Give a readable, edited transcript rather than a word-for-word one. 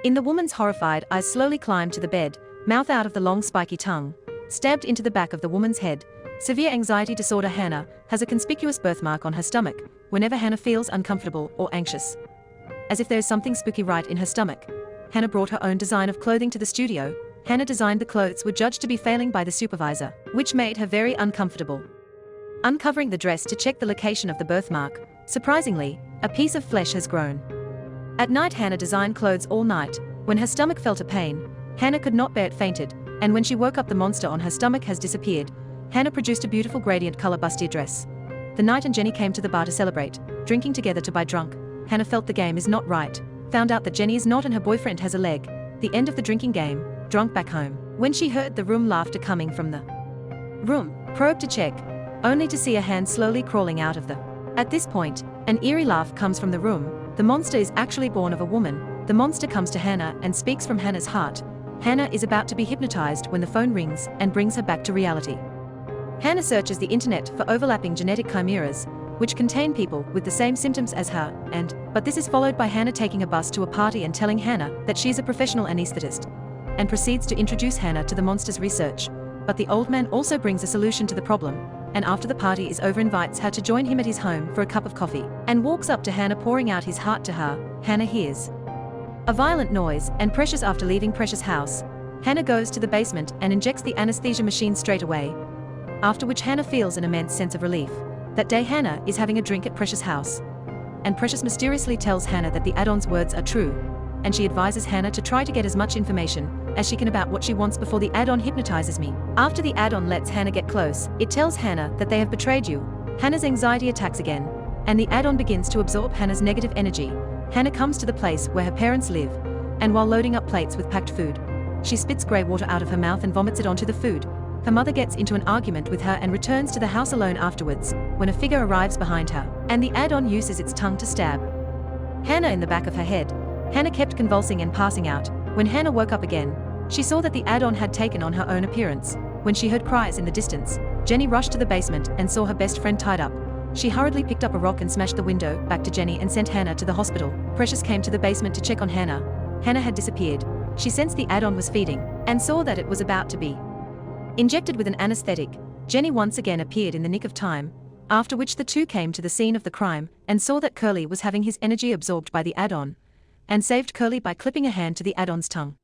In the woman's horrified eyes slowly climbed to the bed, mouth out of the long spiky tongue, stabbed into the back of the woman's head. Severe anxiety disorder. Hannah has a conspicuous birthmark on her stomach whenever Hannah feels uncomfortable or anxious. As if there's something spooky right in her stomach. Hannah brought her own design of clothing to the studio. Hannah designed the clothes were judged to be failing by the supervisor, which made her very uncomfortable. Uncovering the dress to check the location of the birthmark, surprisingly, a piece of flesh has grown. At night Hannah designed clothes all night. When her stomach felt a pain, Hannah could not bear it, fainted, and when she woke up the monster on her stomach has disappeared. Hannah produced a beautiful gradient color bustier dress. The night and Jenny came to the bar to celebrate, drinking together to buy drunk. Hannah felt the game is not right, found out that Jenny is not and her boyfriend has a leg. The end of the drinking game, drunk back home. When she heard the room laughter coming from the room, probed to check, only to see a hand slowly crawling out of the. At this point, an eerie laugh comes from the room. The monster is actually born of a woman. The monster comes to Hannah and speaks from Hannah's heart. Hannah is about to be hypnotized when the phone rings and brings her back to reality. Hannah searches the internet for overlapping genetic chimeras, which contain people with the same symptoms as her, but this is followed by Hannah taking a bus to a party and telling Hannah that she is a professional anesthetist, and proceeds to introduce Hannah to the monster's research. But the old man also brings a solution to the problem, and after the party is over invites her to join him at his home for a cup of coffee, and walks up to Hannah pouring out his heart to her. Hannah hears a violent noise, and Precious after leaving Precious' house, Hannah goes to the basement and injects the anesthesia machine straight away, after which Hannah feels an immense sense of relief. That day Hannah is having a drink at Precious' house, and Precious mysteriously tells Hannah that the add-on's words are true, and she advises Hannah to try to get as much information as she can about what she wants before the add-on hypnotizes me. After the add-on lets Hannah get close, it tells Hannah that they have betrayed you. Hannah's anxiety attacks again, and the add-on begins to absorb Hannah's negative energy. Hannah comes to the place where her parents live, and while loading up plates with packed food, she spits grey water out of her mouth and vomits it onto the food. Her mother gets into an argument with her and returns to the house alone afterwards, when a figure arrives behind her, and the add-on uses its tongue to stab Hannah in the back of her head. Hannah kept convulsing and passing out. When Hannah woke up again, she saw that the add-on had taken on her own appearance. When she heard cries in the distance, Jenny rushed to the basement and saw her best friend tied up. She hurriedly picked up a rock and smashed the window back to Jenny and sent Hannah to the hospital. Precious came to the basement to check on Hannah. Hannah had disappeared. She sensed the add-on was feeding, and saw that it was about to be injected with an anesthetic. Jenny once again appeared in the nick of time, after which the two came to the scene of the crime, and saw that Curly was having his energy absorbed by the add-on, and saved Curly by clipping a hand to the add-on's tongue.